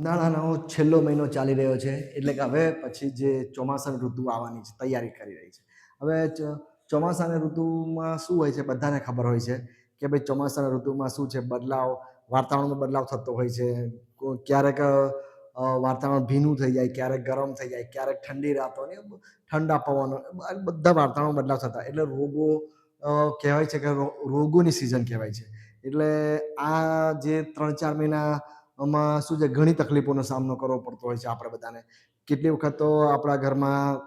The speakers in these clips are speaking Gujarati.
ઉનાળાનો છેલ્લો મહિનો ચાલી રહ્યો છે એટલે કે હવે પછી જે ચોમાસાની ઋતુ આવવાની છે તૈયારી કરી રહી છે. હવે ચોમાસાની ઋતુમાં શું હોય છે બધાને ખબર હોય છે કે ભાઈ ચોમાસાની ઋતુમાં શું છે બદલાવ, વાતાવરણમાં બદલાવ થતો હોય છે. ક્યારેક વાતાવરણ ભીનું થઈ જાય, ક્યારેક ગરમ થઈ જાય, ક્યારેક ઠંડી રાતો ને ઠંડા પવનો, બધા વાતાવરણ બદલાવ થતા એટલે રોગો કહેવાય છે કે રોગોની સિઝન કહેવાય છે. એટલે આ જે 3-4 મહિનામાં શું છે ઘણી તકલીફોનો સામનો કરવો પડતો હોય છે આપણે બધાને. કેટલી વખત તો આપણા ઘરમાં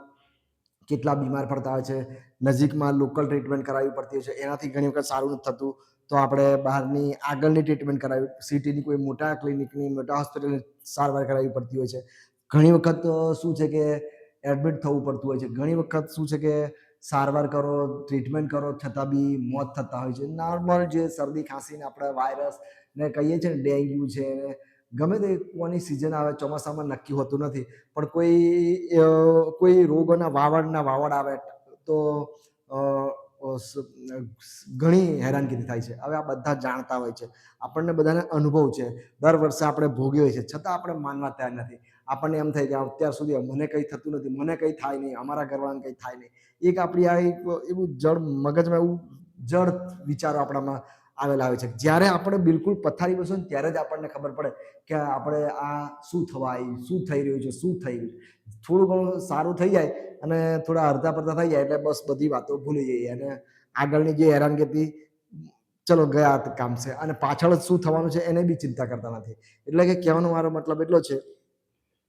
કેટલા બીમાર પડતા હોય છે, નજીકમાં લોકલ ટ્રીટમેન્ટ કરાવવી પડતી હોય છે, એનાથી ઘણી વખત સારું નથી થતું તો આપણે બહારની આગળની ટ્રીટમેન્ટ કરાવી, સિટીની કોઈ મોટા ક્લિનિકની, મોટા હોસ્પિટલની સારવાર કરાવવી પડતી હોય છે. ઘણી વખત શું છે કે એડમિટ થવું પડતું હોય છે. ઘણી વખત શું છે કે સારવાર કરો, ટ્રીટમેન્ટ કરો છતાં બી મોત થતા હોય છે. નોર્મલ જે શરદી ખાંસીને આપણે વાયરસ ને કહીએ છીએ ને ડેન્ગ્યુ છે, ગમે તે કોની સિઝન આવે ચોમાસામાં નક્કી હોતું નથી, પણ કોઈ રોગોના વાવડ આવે તો ઘણી હેરાનગીરી થાય છે. હવે આ બધા જાણતા હોય છે, આપણને બધાને અનુભવ છે, દર વર્ષે આપણે ભોગવીએ છીએ, છતાં આપણે માનવા તૈયાર નથી. આપણને એમ થાય કે અત્યાર સુધી મને કંઈ થતું નથી, મને કંઈ થાય નહીં, અમારા ઘરવાળાને કંઈ થાય નહીં. એક આપણી આ એક એવું જડ મગજમાં એવું જડ વિચારો આપણામાં આવેલા આવે છે. જ્યારે આપણે બિલકુલ પથારી બસો ને ત્યારે જ આપણને ખબર પડે કે આપણે આ શું થવા આવ્યું, શું થઈ રહ્યું છે, શું થઈ રહ્યું છે. થોડું ઘણું સારું થઈ જાય અને થોડા અડધા પડતા થઈ જાય એટલે બસ બધી વાતો ભૂલી જઈએ અને આગળની જે હેરાનગતિ ચલો ગયા કામ છે અને પાછળ શું થવાનું છે એને બી ચિંતા કરતા નથી. એટલે કે કહેવાનો મારો મતલબ એટલો છે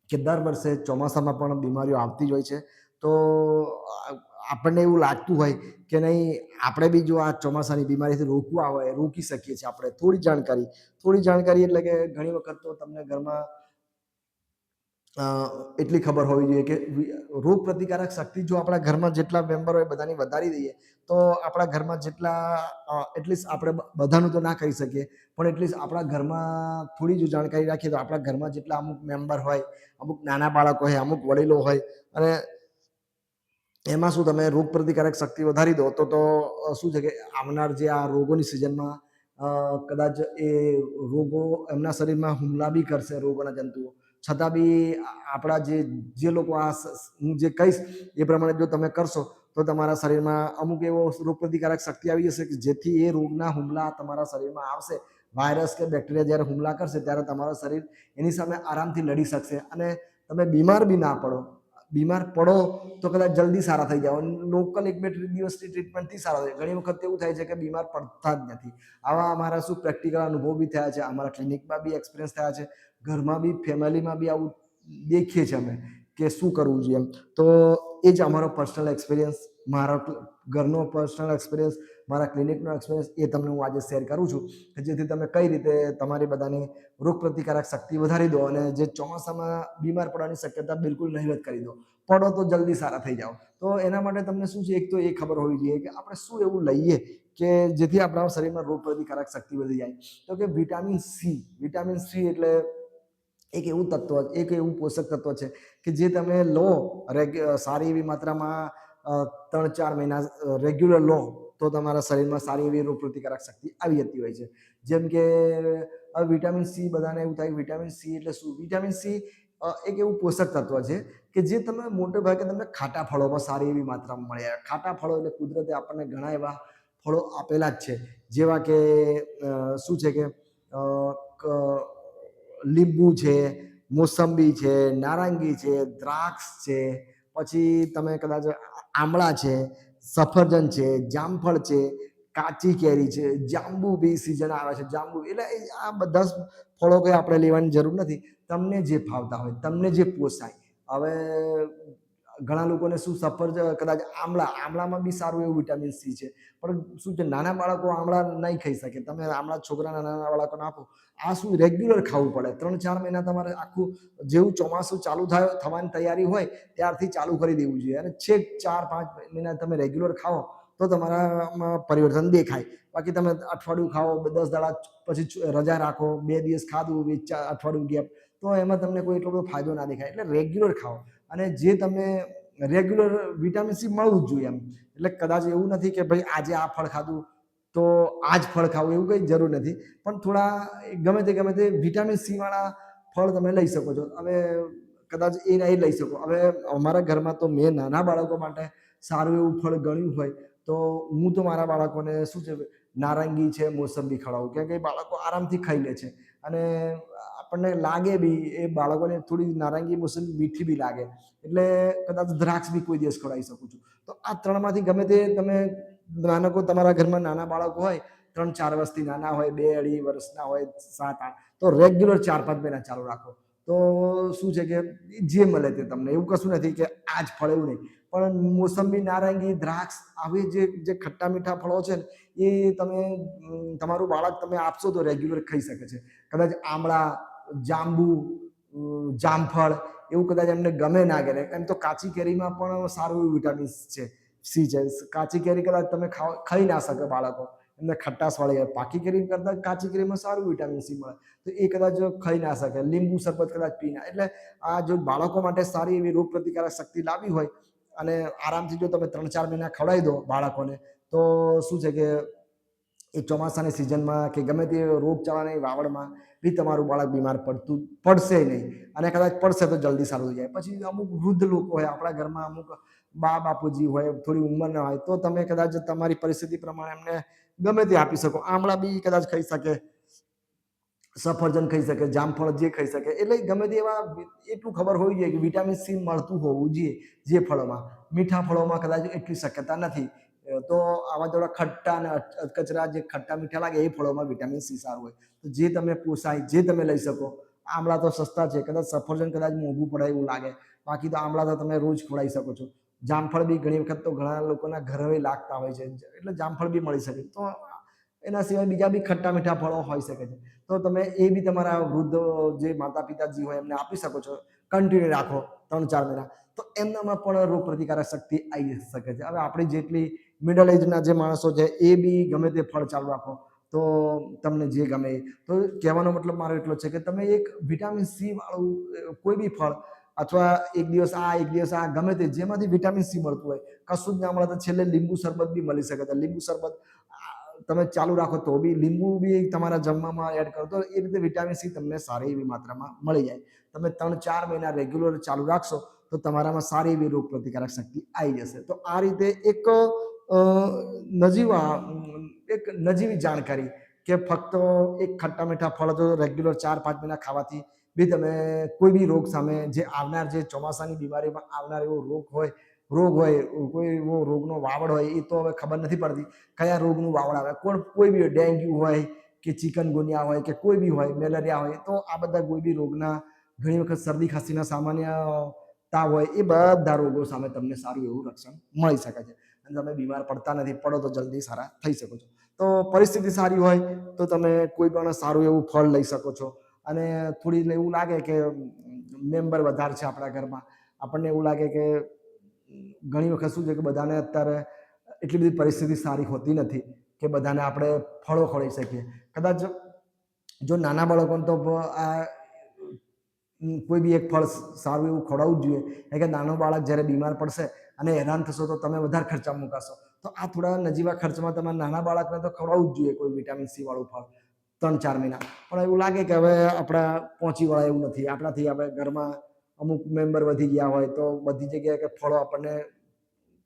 કે દર વર્ષે ચોમાસામાં પણ બીમારીઓ આવતી જ હોય છે. તો આપણને એવું લાગતું હોય કે નહીં, આપણે બી જો આ ચોમાસાની બીમારીથી રોકી શકીએ છીએ આપણે. થોડી જાણકારી એટલે કે ઘણી વખત તો તમને ઘરમાં એટલી ખબર હોવી જોઈએ કે રોગ પ્રતિકારક શક્તિ જો આપણા ઘરમાં જેટલા મેમ્બર હોય બધાની વધારી દઈએ તો આપણા ઘરમાં એટલીસ્ટ આપણે બધાનું તો ના કહી શકીએ પણ એટલીસ્ટ આપણા ઘરમાં થોડી જો જાણકારી રાખીએ તો આપણા ઘરમાં જેટલા અમુક મેમ્બર હોય, અમુક નાના બાળકો હોય, અમુક વડીલો હોય અને એમાં શું તમે રોગ પ્રતિકારક શક્તિ વધારી દો તો શું છે કે આવનાર જે આ રોગોની સિઝનમાં કદાચ એ રોગો એમના શરીરમાં હુમલા બી કરશે, રોગોના જંતુઓ, છતાં બી આપણા જે લોકો હું જે કહીશ એ પ્રમાણે જો તમે કરશો તો તમારા શરીરમાં અમુક એવો રોગ પ્રતિકારક શક્તિ આવી જશે કે જેથી એ રોગના હુમલા તમારા શરીરમાં આવશે. વાયરસ કે બેક્ટેરિયા જ્યારે હુમલા કરશે ત્યારે તમારું શરીર એની સામે આરામથી લડી શકશે અને તમે બીમાર બી ના પડો. બીમાર પડો તો કદાચ જલ્દી સારા થઈ જાઓ, લોકલ 1-2 દિવસની ટ્રીટમેન્ટથી સારા થાય. ઘણી વખત એવું થાય છે કે બીમાર પડતા જ નથી. આવા અમારા શું પ્રેક્ટિકલ અનુભવ બી થયા છે, અમારા ક્લિનિકમાં બી એક્સપિરિયન્સ થયા છે, ઘરમાં બી ફેમિલીમાં બી આવું દેખીએ છીએ અમે કે શું કરવું જોઈએ એમ. તો એ જ અમારો પર્સનલ એક્સપિરિયન્સ, મારા ઘરનો પર્સનલ એક્સપિરિયન્સ, મારા ક્લિનિકનો એક્સપિરિયન્સ એ તમને હું આજે શેર કરું છું કે જેથી તમે કઈ રીતે તમારી બધાની રોગ પ્રતિકારક શક્તિ વધારી દો અને જે ચોમાસામાં બીમાર પડવાની શક્યતા બિલકુલ નહિવત કરી દો. પડો તો જલ્દી સારા થઈ જાઓ. તો એના માટે તમને શું છે, એક તો એ ખબર હોવી જોઈએ કે આપણે શું એવું લઈએ કે જેથી આપણા શરીરમાં રોગ પ્રતિકારક શક્તિ વધી જાય. તો કે વિટામિન સી એટલે એક એવું પોષક તત્વ છે કે જે તમે લો સારી એવી માત્રામાં 3-4 મહિના રેગ્યુલર લો તો તમારા શરીરમાં સારી એવી રોગ પ્રતિકારક શક્તિ આવી જતી હોય છે. જેમ કે વિટામિન સી, બધાને એવું થાય વિટામિન સી એટલે શું? વિટામિન સી એક એવું પોષક તત્વ છે કે જે તમે મોટે ભાગે તમને ખાટા ફળોમાં સારી એવી માત્રામાં મળે. ખાટા ફળો એટલે કુદરતે આપણને ઘણા એવા ફળો આપેલા જ છે, જેવા કે શું છે કે લીંબુ છે, મોસંબી છે, નારંગી છે, દ્રાક્ષ છે, પછી તમે કદાચ આમળા છે, સફરજન છે, જામફળ છે, કાચી કેરી છે, જાંબુ બી સિઝન આવે છે. જાંબુ એટલે આ બધા ફળો કોઈ આપણે લેવાની જરૂર નથી. તમને જે ફાવતા હોય, તમને જે પોસાય. હવે ઘણા લોકોને શું કદાચ આમળામાં બી સારું એવું વિટામિન સી છે, પણ શું છે નાના બાળકો આમળા નહીં ખાઈ શકે. તમે આમળા છોકરાના નાના બાળકોને આપો, આ શું રેગ્યુલર ખાવું પડે. 3-4 મહિના તમારે આખું જેવું ચોમાસું ચાલુ થવાની તૈયારી હોય ત્યારથી ચાલુ કરી દેવું જોઈએ અને છેક 4-5 મહિના તમે રેગ્યુલર ખાઓ તો તમારામાં પરિવર્તન દેખાય. બાકી તમે અઠવાડિયું ખાઓ, 10 દાડા પછી રજા રાખો, 2 દિવસ ખાધું, અઠવાડિયું ગેપ, તો એમાં તમને કોઈ એટલો બધો ફાયદો ના દેખાય. એટલે રેગ્યુલર ખાઓ અને જે તમે રેગ્યુલર વિટામિન સી મળવું જ જોઈએ એમ. એટલે કદાચ એવું નથી કે ભાઈ આજે આ ફળ ખાધું તો આ જ ફળ ખાવું, એવું કંઈ જરૂર નથી. પણ થોડા ગમે તે વિટામિન સી વાળા ફળ તમે લઈ શકો છો. હવે કદાચ એ નહીં લઈ શકો. હવે અમારા ઘરમાં તો મેં નાના બાળકો માટે સારું એવું ફળ ગણ્યું હોય તો હું તો મારા બાળકોને શું છે, નારંગી છે, મોસંબી ખવડાવું, કેમ કે બાળકો આરામથી ખાઈ લે છે. અને આપણને લાગે બી એ બાળકોને થોડી નારંગી મોસંબી મીઠી બી લાગે, એટલે કદાચ દ્રાક્ષ બી કોઈ દિવસ ખવડાવી શકું છું. તો આ ત્રણમાંથી ગમે તે તમે નાનકો તમારા ઘરમાં નાના બાળકો હોય, 3-4 વર્ષથી નાના હોય, 2-2.5 વર્ષના હોય, 7-8, તો રેગ્યુલર 4-5 મહિના ચાલુ રાખો. તો શું છે કે જે મળે તે તમને, એવું કશું નથી કે આ જ ફળ, એવું નહીં. પણ મોસંબી, નારંગી, દ્રાક્ષ આવી જે ખટ્ટા મીઠા ફળો છે ને, એ તમે તમારું બાળક તમે આપશો તો રેગ્યુલર ખાઈ શકે છે. કદાચ આમળા, જાંબુ, જામફળ એવું કદાચ એમને ગમે ના ગમે, એમ તો કાચી કેરીમાં પણ સારું એવું વિટામિન છે, સી છે. કાચી કેરી કદાચ તમે ખાઈ ના શકે બાળકો, એમને ખટ્ટાશ વાળી હોય. પાકી કેરી કરતાં કાચી કેરીમાં સારું વિટામિન સી મળે, તો એ કદાચ ખાઈ ના શકે. લીંબુ શરબત કદાચ પી ના. એટલે આ જો બાળકો માટે સારી એવી રોગ પ્રતિકારક શક્તિ લાવી હોય અને આરામથી જો તમે 3-4 મહિના ખવડાવી દો બાળકોને, તો શું છે કે એ ચોમાસાની સિઝનમાં કે ગમે તે રોગચાળાની વાવડમાં બી તમારું બાળક બીમાર પડશે નહીં. અને કદાચ પડશે તો જલ્દી સારું થઈ જાય. પછી અમુક વૃદ્ધ લોકો હોય આપણા ઘરમાં, અમુક બા બાપુજી હોય, થોડી ઉંમરના હોય, તો તમે કદાચ તમારી પરિસ્થિતિ પ્રમાણે એમને ગમે તે આપી શકો. આમળા બી કદાચ ખાઈ શકે, સફરજન ખાઈ શકે, જામફળ જે ખાઈ શકે. એટલે ગમે તે એવા એટલું ખબર હોવી જોઈએ કે વિટામિન સી મળતું હોવું જોઈએ જે ફળોમાં. મીઠા ફળોમાં કદાચ એટલી શક્યતા નથી. તો આવા થોડા ખટ્ટા અને કચરા જે ખટ્ટા મીઠા લાગે એ ફળોમાં વિટામિન સી સારું હોય. તો જે તમે પોસાય, જે તમે લઈ શકો. આમળા તો સસ્તા છે, કદાચ સફરજન કદાચ મોંઘું પડે એવું લાગે, બાકી તો આમળા તો તમે રોજ ખવડાવી શકો છો. જામફળ બી ઘણી વખત તો ઘણા લોકોના ઘરે લાગતા હોય છે, એટલે જામફળ બી મળી શકે. તો એના સિવાય બીજા બી ખટ્ટા મીઠા ફળો હોઈ શકે છે, તો તમે એ બી તમારા વૃદ્ધ જે માતા પિતાજી હોય એમને આપી શકો છો. કન્ટિન્યુ રાખો 3-4 મહિના, તો એમનામાં પણ રોગ પ્રતિકારક શક્તિ આવી શકે છે. હવે આપણી જેટલી મિડલ એજના જે માણસો છે એ બી ગમે તે ફળ ચાલુ રાખો તો તમને જે ગમે. તો કહેવાનો મતલબ મારો એટલો છે કે તમે એક વિટામિન સી વાળું કોઈ બી ફળ, અથવા એક દિવસ આ ગમે તે જેમાંથી વિટામિન સી મળતું હોય, કશું જ ના મળે તો છેલ્લે લીંબુ શરબત બી મળી શકે. તો લીંબુ શરબત તમે ચાલુ રાખો તો બી, લીંબુ બી તમારા જમવામાં એડ કરો તો એ રીતે વિટામિન સી તમને સારી એવી માત્રામાં મળી જાય. તમે 3-4 મહિના રેગ્યુલર ચાલુ રાખશો તો તમારામાં સારી એવી રોગ પ્રતિકારક શક્તિ આવી જશે. તો આ રીતે એક નજીવી જાણકારી કે ફક્ત એક ખટ્ટા મીઠા ફળ તો રેગ્યુલર 4-5 મહિના ખાવાથી બી તમે કોઈ બી રોગ સામે, જે આવનાર જે ચોમાસાની બીમારીમાં આવનાર એવો રોગ હોય, કોઈ એવો રોગનો વાવડ હોય, એ તો હવે ખબર નથી પડતી કયા રોગનું વાવડ આવે. કોઈ બી ડેન્ગ્યુ હોય કે ચિકનગુનિયા હોય કે કોઈ બી હોય, મેલેરિયા હોય, તો આ બધા કોઈ બી રોગના, ઘણી વખત શરદી ખાંસીના સામાન્ય તાવ હોય, એ બધા રોગો સામે તમને સારું એવું રક્ષણ મળી શકે છે. અને તમે બીમાર પડતા નથી, પડો તો જલ્દી સારા થઈ શકો છો. તો પરિસ્થિતિ સારી હોય તો તમે કોઈ પણ સારું એવું ફળ લઈ શકો છો. અને થોડી એવું લાગે કે મેમ્બર વધારે છે આપણા ઘરમાં, આપણને એવું લાગે કે ઘણી વખત શું છે કે બધાને અત્યારે એટલી બધી પરિસ્થિતિ સારી હોતી નથી કે બધાને આપણે ફળો ખવડાવી શકીએ. કદાચ જો નાના બાળકોને તો આ કોઈ બી એક ફળ સારું એવું ખવડાવવું જ જોઈએ. કારણ કે નાનો બાળક જ્યારે બીમાર પડશે અને હેરાન થશો તો તમે વધારે ખર્ચા મુકાશો. તો આ થોડા નજીવા ખર્ચમાં તમારા નાના બાળકને તો ખવડાવવું જ જોઈએ કોઈ વિટામિન સી વાળું ફળ 3-4 મહિના. પણ એવું લાગે કે હવે આપણા પહોંચી વળાય એવું નથી, આપણાથી હવે ઘરમાં અમુક મેમ્બર વધી ગયા હોય તો બધી જગ્યાએ કે ફળો આપણને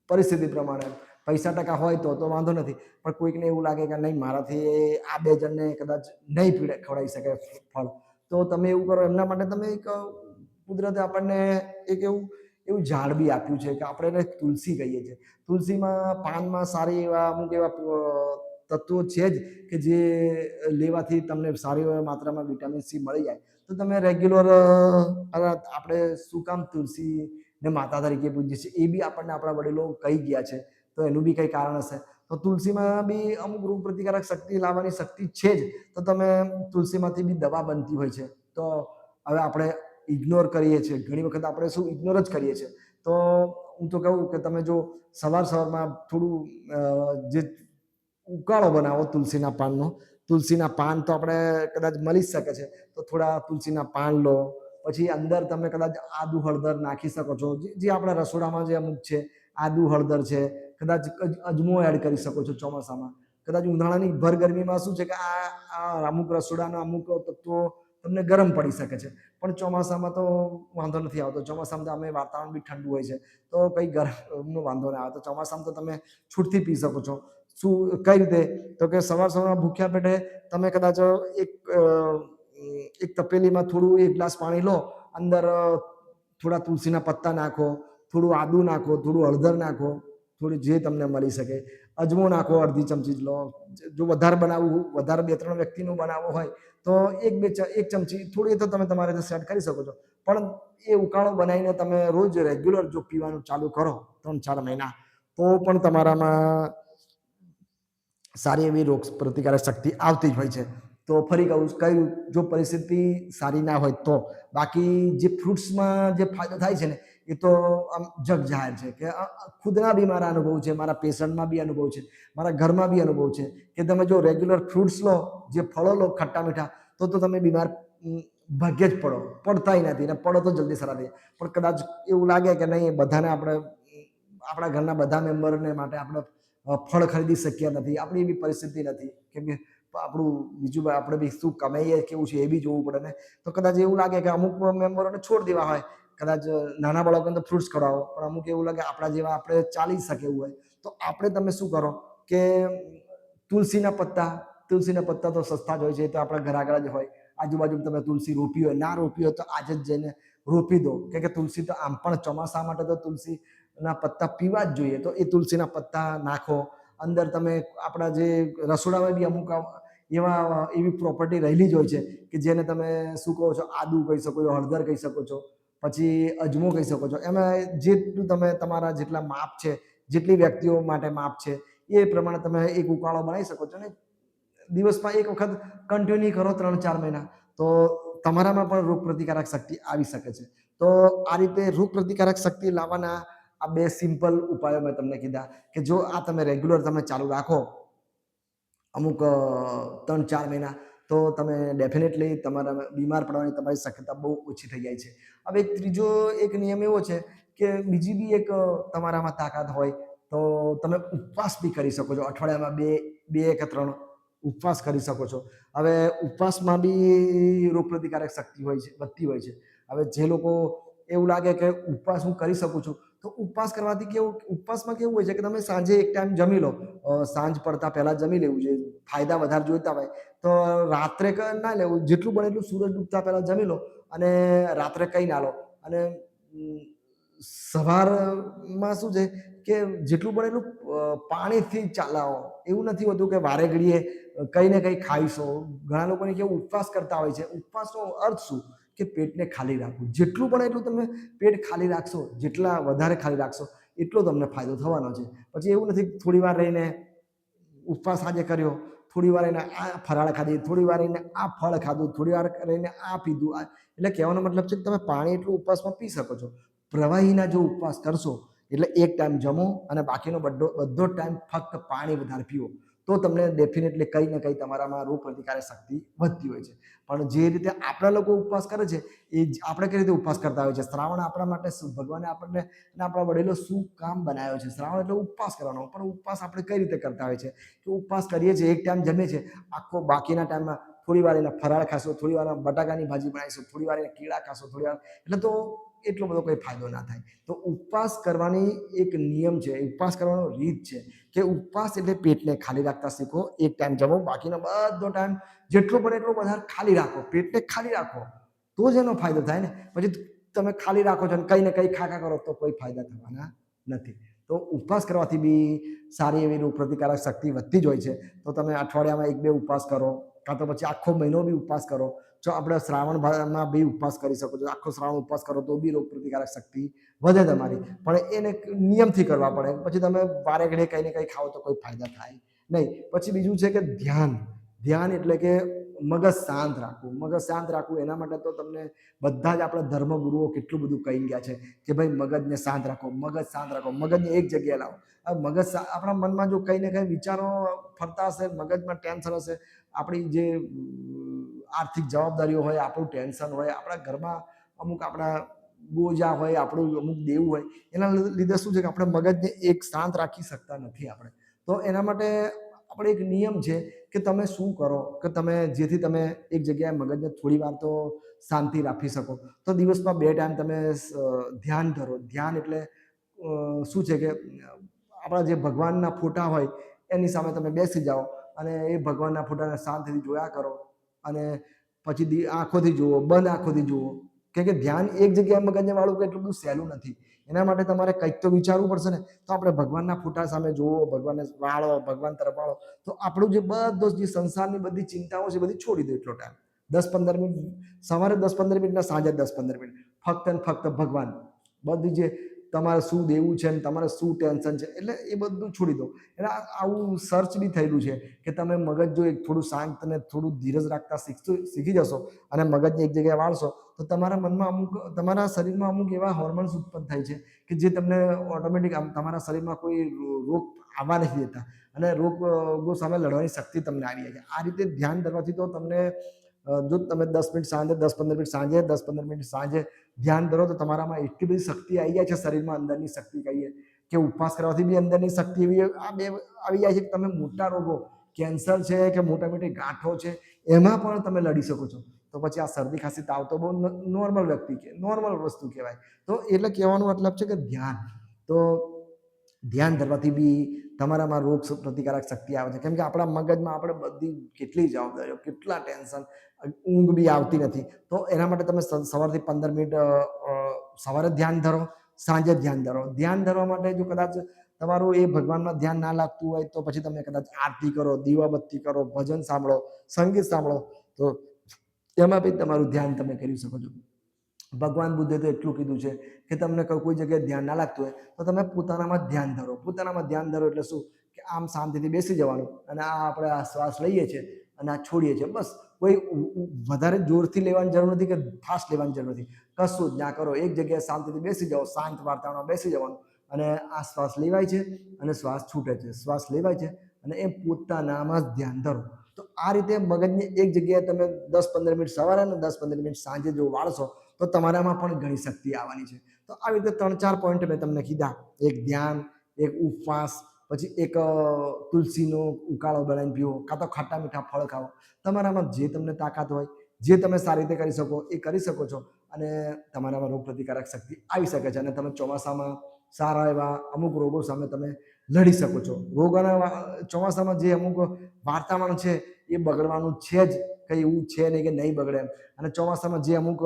પરિસ્થિતિ પ્રમાણે, પૈસા ટકા હોય તો વાંધો નથી, પણ કોઈકને એવું લાગે કે નહીં મારાથી આ 2 જણને કદાચ નહીં ખવડાવી શકે ફળ, તો તમે એવું કરો. એમના માટે તમે એક કુદરતે આપણને એક એવું ઝાડ બી આપ્યું છે કે આપણે એને તુલસી કહીએ છીએ. તુલસીમાં પાનમાં સારી એવા અમુક એવા તત્વો છે જ કે જે લેવાથી તમને સારી એવી માત્રામાં વિટામિન સી મળી જાય. તો તમે રેગ્યુલર, આપણે શું કામ તુલસી ને માતા તરીકે પૂજીએ છીએ, એ બી આપણને આપણા વડીલો કહી ગયા છે, તો એનું બી કંઈ કારણ હશે. તો તુલસીમાં બી અમુક રોગ પ્રતિકારક શક્તિ લાવવાની શક્તિ છે જ. તો તમે તુલસીમાંથી બી દવા બનતી હોય છે. તો હવે આપણે ઇગ્નોર કરીએ છીએ, ઘણી વખત આપણે શું ઇગ્નોર જ કરીએ છીએ. તો હું તો કહું કે તમે જો સવારમાં થોડું જે ઉકાળો બનાવો તુલસીના પાનનો, તુલસીના પાન તો આપણે કદાચ મળી જ શકે છે, તો થોડા તુલસીના પાન લો, પછી અંદર તમે કદાચ આદુ હળદર નાખી શકો છો, જે આપણા રસોડામાં જે અમુક છે, આદુ હળદર છે, કદાચ અજમો એડ કરી શકો છો ચોમાસામાં. કદાચ ઉનાળાની ભર ગરમીમાં શું છે કે આ અમુક રસોડાના અમુક તત્વો તમને ગરમ પડી શકે છે. પણ ચોમાસામાં તો વાંધો નથી આવતો. ચોમાસામાં તો અમે વાતાવરણ બી ઠંડુ હોય છે, તો કંઈ ગરમનો વાંધો ના આવે. તો ચોમાસામાં તો તમે છૂટથી પી શકો છો. શું કઈ રીતે? તો કે સવારમાં ભૂખ્યા પેટે તમે કદાચ એક તપેલીમાં થોડું 1 ગ્લાસ પાણી લો, અંદર થોડા તુલસીના પત્તા નાખો, થોડું આદુ નાખો, થોડું હળદર નાખો, થોડી જે તમને મળી શકે, અજમો નાખો, અડધી ચમચી લો. જો વધારે બનાવવું, વધારે 2-3 વ્યક્તિનું બનાવવું હોય તો 1 ચમચી થોડી તો તમે તમારે સેટ કરી શકો છો. પણ એ ઉકાળો બનાવીને તમે રોજ રેગ્યુલર જો પીવાનું ચાલુ કરો 3-4 મહિના, તો પણ તમારામાં સારી એવી રોગ પ્રતિકારક શક્તિ આવતી જ હોય છે. તો ફરી કહું, જો પરિસ્થિતિ સારી ના હોય તો. બાકી જે ફ્રૂટ્સમાં જે ફાયદો થાય છે ને, એ તો આમ જગ જાહેર છે કે ખુદના બી મારા અનુભવ છે, મારા પેશન્ટમાં બી અનુભવ છે, મારા ઘરમાં બી અનુભવ છે કે તમે જો રેગ્યુલર ફ્રૂટ્સ લો, જે ફળો લો ખટ્ટા મીઠા, તો તમે બીમાર ભાગ્યે જ પડતાય નથી, ને પડો તો જલ્દી સારા થઈ. પણ કદાચ એવું લાગે કે નહીં, બધાને આપણે આપણા ઘરના બધા મેમ્બરને માટે આપણે ફળ ખરીદી શક્યા નથી, આપણી એવી પરિસ્થિતિ નથી, કેમ કે આપણું બીજું આપણે બી શું કમાઈએ કેવું છે એ બી જોવું પડે ને. તો કદાચ એવું લાગે કે અમુક મેમ્બરોને છોડ દેવા હોય, કદાચ નાના બાળકોને તો ફ્રૂટ્સ ખવડાવો, પણ અમુક એવું લાગે આપણા જેવા આપણે ચાલી શકે એવું હોય, તો આપણે તમે શું કરો કે તુલસીના પત્તા તો સસ્તા જ હોય છે, તો આપણા ઘર આગળ જ હોય. આજુબાજુ તમે તુલસી રોપી હોય, ના રોપી હોય તો આજે જ જઈને રોપી દો, કે તુલસી તો આમ પણ ચોમાસા માટે તો તુલસીના પત્તા પીવા જ જોઈએ. તો એ તુલસીના પત્તા નાખો અંદર. તમે આપણા જે રસોડામાં બી અમુક એવી પ્રોપર્ટી રહેલી જ હોય છે કે જેને તમે શું કહો છો, આદુ કહી શકો છો, હળદર કહી શકો છો, પછી અજમો કહી શકો છો. એમાં જેટલું તમે તમારા જેટલા માપ છે, જેટલી વ્યક્તિઓ માટે માપ છે, એ પ્રમાણે તમે એક ઉકાળો બનાવી શકો છો. ને દિવસમાં 1 વખત કન્ટિન્યુ કરો 3-4 મહિના, તો તમારામાં પણ રોગ પ્રતિકારક શક્તિ આવી શકે છે. તો આ રીતે રોગ પ્રતિકારક શક્તિ લાવવાના આ 2 સિમ્પલ ઉપાયો મેં તમને કીધા, કે જો આ તમે રેગ્યુલર તમે ચાલુ રાખો અમુક 3-4 મહિના, તો તમે ડેફિનેટલી તમારા બીમાર પડવાની તમારી શક્યતા બહુ ઓછી થઈ જાય છે. હવે ત્રીજો એક નિયમ એવો છે કે બીજી બી એક તમારામાં તાકાત હોય તો તમે ઉપવાસ બી કરી શકો છો. અઠવાડિયામાં 2 કે 3 ઉપવાસ કરી શકો છો. હવે ઉપવાસમાં બી રોગ પ્રતિકારક શક્તિ હોય છે, વધતી હોય છે. હવે જે લોકો એવું લાગે કે ઉપવાસ હું કરી શકું છું, તો ઉપવાસ કરવાથી ઉપવાસમાં કેવું હોય છે કે તમે સાંજે એક ટાઈમ જમી લો, સાંજ પડતા પહેલા જમી લેવું જોઈએ. ફાયદા વધારે જોઈતા હોય તો રાત્રે ના લેવું, જેટલું બને એટલું સૂરજ ડૂબતા પહેલા જમી લો, અને રાત્રે કંઈ ના લો. અને સવારમાં શું છે કે જેટલું બને એટલું પાણીથી ચાલાવો. એવું નથી હોતું કે વારે ઘડીએ કંઈ ને કંઈ ખાઈશો. ઘણા લોકોને કેવું ઉપવાસ કરતા હોય છે, ઉપવાસનો અર્થ શું કે પેટને ખાલી રાખવું. જેટલું પણ એટલું તમે પેટ ખાલી રાખશો, જેટલા વધારે ખાલી રાખશો એટલો તમને ફાયદો થવાનો છે. પછી એવું નથી થોડી વાર રહીને ઉપવાસ આજે કર્યો, થોડી વાર રહીને આ ફરાળ ખાધી, થોડી વાર રહીને આ ફળ ખાધું, થોડી વાર રહીને આ પીધું. એટલે કહેવાનો મતલબ છે કે તમે પાણી એટલું ઉપવાસમાં પી શકો છો. પ્રવાહીના જો ઉપવાસ કરશો, એટલે એક ટાઈમ જમો અને બાકીનો બધો ટાઈમ ફક્ત પાણી વધારે પીવો, તો તમને ડેફિનેટલી કંઈ ને કંઈ તમારામાં રોગ પ્રતિકારક શક્તિ વધતી હોય છે. પણ જે રીતે આપણા લોકો ઉપવાસ કરે છે, એ આપણે કઈ રીતે ઉપવાસ કરતા હોય છે. શ્રાવણ આપણા માટે ભગવાને આપણને અને આપણા વડીલો શું કામ બનાવ્યો છે? શ્રાવણ એટલે ઉપવાસ કરવાનો. પણ ઉપવાસ આપણે કઈ રીતે કરતા હોય છે કે ઉપવાસ કરીએ છીએ, એક ટાઈમ જમીએ છીએ, આખો બાકીના ટાઈમમાં થોડી વાર એને ફરાળ ખાશો, થોડી વાર બટાકાની ભાજી બનાવીશું, થોડી વાર એને કીડા ખાશો, થોડી વાર, એટલે તો એટલો બધો કોઈ ફાયદો ના થાય. તો ઉપવાસ કરવાની એક નિયમ છે, ઉપવાસ કરવાનો રીત છે કે ઉપવાસ એટલે પેટને ખાલી રાખતા શીખો. એક ટાઈમ જમો, બાકીનો બધો ટાઈમ જેટલો બને એટલો વધારે ખાલી રાખો, પેટને ખાલી રાખો, તો જ એનો ફાયદો થાય ને. પછી તમે ખાલી રાખો છો અને કંઈ ને કંઈ ખાખા કરો તો કોઈ ફાયદા થવાના નથી. તો ઉપવાસ કરવાથી બી સારી એવી રોગ પ્રતિકારક શક્તિ વધતી જ હોય છે. તો તમે અઠવાડિયામાં 1-2 ઉપવાસ કરો, કાં તો પછી આખો મહિનો બી ઉપવાસ કરો. જો આપણે શ્રાવણમાં બી ઉપવાસ કરી શકો છો, આખો શ્રાવણ ઉપવાસ કરો તો બી રોગ પ્રતિકારક શક્તિ વધે તમારી. પણ એને નિયમથી કરવા પડે. પછી તમે વારે ઘડીએ કંઈ ને કંઈ ખાઓ તો કોઈ ફાયદા થાય નહીં. પછી બીજું છે કે ધ્યાન એટલે કે મગજ શાંત રાખવું. મગજ શાંત રાખવું એના માટે તો તમને બધા જ આપણા ધર્મગુરુઓ કેટલું બધું કહી ગયા છે કે ભાઈ મગજને શાંત રાખો, મગજ શાંત રાખો, મગજને એક જગ્યાએ લાવો. મગજ આપણા મનમાં જો કંઈ ને કંઈ વિચારો ફરતા હશે, મગજમાં ટેન્શન હશે, આપણી જે આર્થિક જવાબદારીઓ હોય, આપણું ટેન્શન હોય, આપણા ઘરમાં અમુક આપણા બોજા હોય, આપણું અમુક દેવું હોય, એના લીધે શું છે કે આપણે મગજને એક શાંત રાખી શકતા નથી આપણે. તો એના માટે આપણે એક નિયમ છે કે તમે શું કરો કે તમે જેથી તમે એક જગ્યાએ મગજને થોડી વાર તો શાંતિ રાખી શકો. તો દિવસમાં 2 ટાઈમ તમે ધ્યાન ધરો. ધ્યાન એટલે શું છે કે આપણા જે ભગવાનના ફોટા હોય એની સામે તમે બેસી જાઓ અને એ ભગવાનના ફોટાને શાંતિથી જોયા કરો અને પછી આંખોથી જુઓ, બંધ આંખોથી જુઓ. કેમ કે ધ્યાન એક જગ્યાએ મગજને વાળું કે એટલું બધું સહેલું નથી. એના માટે તમારે કંઈક તો વિચારવું પડશે ને. તો આપણે ભગવાનના ફોટા સામે જુઓ, ભગવાનને વાળો, ભગવાન તરફ વાળો, તો આપણું જે બધો જે સંસારની બધી ચિંતાઓ છે બધી છોડી દો એટલો ટાઈમ. 10-15 મિનિટ સવારે, 10-15 મિનિટ ને સાંજે 10-15 મિનિટ ફક્ત ને ફક્ત ભગવાન. બધી જે તમારે શું દેવું છે ને તમારે શું ટેન્શન છે એટલે એ બધું છોડી દો. એટલે આવું સર્ચ બી થયેલું છે કે તમે મગજ જો એક થોડું શાંત અને થોડું ધીરજ રાખતા શીખી જશો અને મગજને એક જગ્યાએ વાળશો તો તમારા મનમાં અમુક, તમારા શરીરમાં અમુક એવા હોર્મોન્સ ઉત્પન્ન થાય છે કે જે તમને ઓટોમેટિક તમારા શરીરમાં કોઈ રોગ આવવા નથી દેતા અને રોગો સામે લડવાની શક્તિ તમને આવી જાય છે. આ રીતે ધ્યાન ધરવાથી તો તમને જો તમે 10 મિનિટ સાંજે, 10-15 મિનિટ સાંજે, 10-15 મિનિટ સાંજે ધ્યાન ધરો તો તમારામાં એટલી બધી શક્તિ આવી જાય છે શરીરમાં, અંદરની શક્તિ કહીએ કે ઉપવાસ કરવાથી બી અંદરની શક્તિ એવી આવી જાય છે કે તમે મોટા રોગો, કેન્સર છે કે મોટા મોટી ગાંઠો છે એમાં પણ તમે લડી શકો છો. તો પછી આ શરદી ખાંસી તાવ તો બહુ નોર્મલ નોર્મલ વસ્તુ કહેવાય. તો એટલે કહેવાનો મતલબ છે કે ધ્યાન, તો ધ્યાન ધરવાથી બી તમારામાં રોગ પ્રતિકારક શક્તિ આવે છે. કેમ કે આપણા મગજમાં આપણે બધી કેટલી જવાબદારીઓ, કેટલા ટેન્શન, ઊંઘ બી આવતી નથી. તો એના માટે તમે સવારથી 15 મિનિટ સવારે ધ્યાન ધરો, સાંજે ધ્યાન ધરો. ધ્યાન ધરવા માટે જો કદાચ તમારું એ ભગવાનમાં ધ્યાન ના લાગતું હોય તો પછી તમે કદાચ આરતી કરો, દીવાબત્તી કરો, ભજન સાંભળો, સંગીત સાંભળો, તો એમાં બી તમારું ધ્યાન તમે કરી શકો છો. ભગવાન બુદ્ધે તો એટલું કીધું છે કે તમને કોઈ જગ્યાએ ધ્યાન ના લાગતું હોય તો તમે પોતાનામાં ધ્યાન ધરો. પોતાનામાં ધ્યાન ધરો એટલે શું કે આમ શાંતિથી બેસી જવાનું અને આ આપણે આ શ્વાસ લઈએ છીએ અને આ છોડીએ છીએ. બસ કોઈ વધારે જોરથી લેવાની જરૂર નથી કે ફાસ્ટ લેવાની જરૂર નથી. કશું જ ના કરો. એક જગ્યાએ શાંતિથી બેસી જાઓ, શાંત વાતાવરણમાં બેસી જવાનું અને આ શ્વાસ લેવાય છે અને શ્વાસ છૂટે છે, શ્વાસ લેવાય છે અને એ પોતાનામાં જ ધ્યાન ધરો. તો આ રીતે મગજને એક જગ્યાએ તમે 10-15 મિનિટ સવારે અને 10-15 મિનિટ સાંજે જો વાળશો તો તમારામાં પણ ઘણી શક્તિ આવવાની છે. તો આવી રીતે 3-4 પોઈન્ટ મેં તમને કીધા. એક ધ્યાન, એક ઉપવાસ, પછી એક તુલસીનો ઉકાળો બનાવીને પીવો, કાં તો ખાટા મીઠા ફળ ખાઓ. તમારામાં જે તમને તાકાત હોય, જે તમે સારી રીતે કરી શકો એ કરી શકો છો અને તમારામાં રોગ પ્રતિકારક શક્તિ આવી શકે છે અને તમે ચોમાસામાં સારા એવા અમુક રોગો સામે તમે લડી શકો છો. રોગોના ચોમાસામાં જે અમુક વાતાવરણ છે એ બગડવાનું છે જ, કંઈ એવું છે નહીં કે નહીં બગડે એમ. અને ચોમાસામાં જે અમુક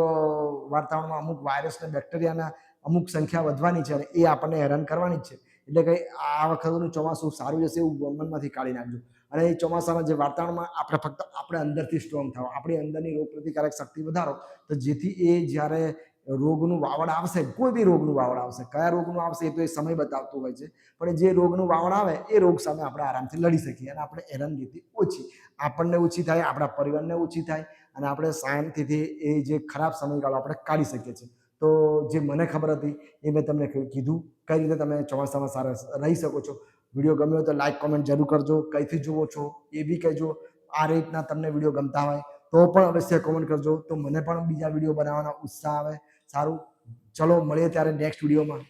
વાતાવરણમાં અમુક વાયરસ અને બેક્ટેરિયાના અમુક સંખ્યા વધવાની છે અને એ આપણને હેરાન કરવાની જ છે. એટલે કે આ વખતનું ચોમાસું સારું જશે એવું મનમાંથી કાઢી નાખજો. અને એ ચોમાસામાં જે વાતાવરણમાં આપણે ફક્ત આપણે અંદરથી સ્ટ્રોંગ થાવ, આપણી અંદરની રોગ પ્રતિકારક શક્તિ વધારો, તો જેથી એ જ્યારે રોગનું વાવડ આવશે, કોઈ બી રોગનું વાવડ આવશે, કયા રોગનું આવશે એ તો એ સમય બતાવતું હોય છે, પણ જે રોગનું વાવડ આવે એ રોગ સામે આપણે આરામથી લડી શકીએ અને આપણે હેરાનગતિ ઓછી, આપણને ઓછી થાય, આપણા પરિવારને ઓછી થાય અને આપણે શાંતિથી એ જે ખરાબ સમયગાળો આપણે કાઢી શકીએ છીએ. તો જે મને ખબર હતી એ મેં તમને કીધું, કઈ રીતે તમે ચોમાસામાં સારા રહી શકો છો. વિડીયો ગમ્યો તો લાઈક કોમેન્ટ જરૂર કરજો. કઈથી જુઓ છો એ બી કહેજો. આ રીતના તમને વિડીયો ગમતા હોય તો પણ અવશ્ય કોમેન્ટ કરજો, તો મને પણ બીજા વિડીયો બનાવવાનો ઉત્સાહ આવે. સારું, ચલો મળીએ ત્યારે નેક્સ્ટ વિડીયોમાં.